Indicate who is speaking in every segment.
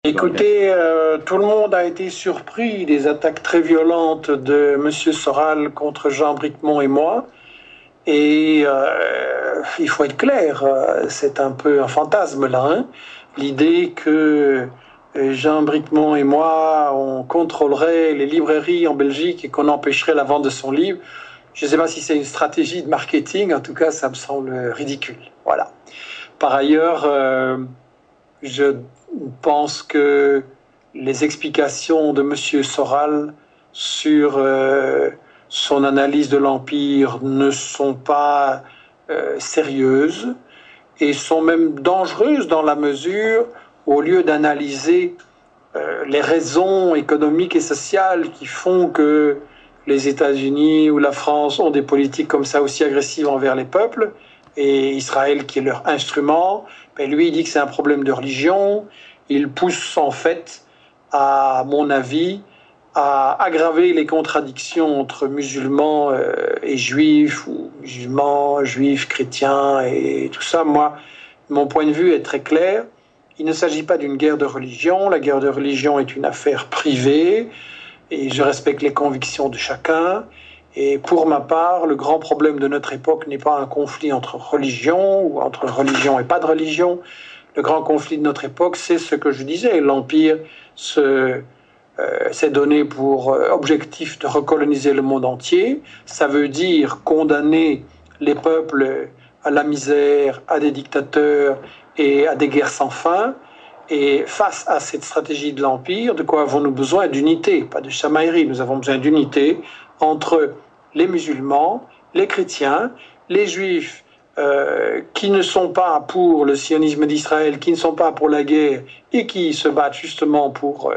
Speaker 1: Écoutez, tout le monde a été surpris des attaques très violentes de M. Soral contre Jean Bricmont et moi. Et il faut être clair, c'est un peu un fantasme là, hein. L'idée que Jean Bricmont et moi, on contrôlerait les librairies en Belgique et qu'on empêcherait la vente de son livre. Je ne sais pas si c'est une stratégie de marketing, en tout cas ça me semble ridicule. Voilà. Par ailleurs, je pense que les explications de M. Soral sur son analyse de l'Empire ne sont pas sérieuses et sont même dangereuses dans la mesure où, au lieu d'analyser les raisons économiques et sociales qui font que les États-Unis ou la France ont des politiques comme ça aussi agressives envers les peuples, et Israël qui est leur instrument, ben lui il dit que c'est un problème de religion. Il pousse en fait, à mon avis, à aggraver les contradictions entre musulmans et juifs, ou musulmans, juifs, chrétiens et tout ça. Moi, mon point de vue est très clair. Il ne s'agit pas d'une guerre de religion. La guerre de religion est une affaire privée et je respecte les convictions de chacun. Et pour ma part, le grand problème de notre époque n'est pas un conflit entre religions ou entre religion et pas de religion. Le grand conflit de notre époque, c'est ce que je disais. L'Empire s'est donné pour objectif de recoloniser le monde entier. Ça veut dire condamner les peuples à la misère, à des dictateurs et à des guerres sans fin. Et face à cette stratégie de l'Empire, de quoi avons-nous besoin? D'unité, pas de chamaillerie. Nous avons besoin d'unité entre les musulmans, les chrétiens, les juifs, qui ne sont pas pour le sionisme d'Israël, qui ne sont pas pour la guerre et qui se battent justement pour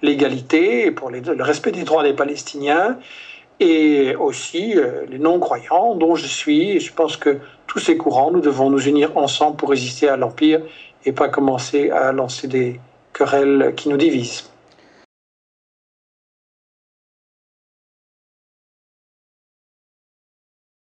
Speaker 1: l'égalité et pour le respect des droits des Palestiniens, et aussi les non-croyants dont je suis. Et je pense que tous ces courants, nous devons nous unir ensemble pour résister à l'Empire et pas commencer à lancer des querelles qui nous divisent.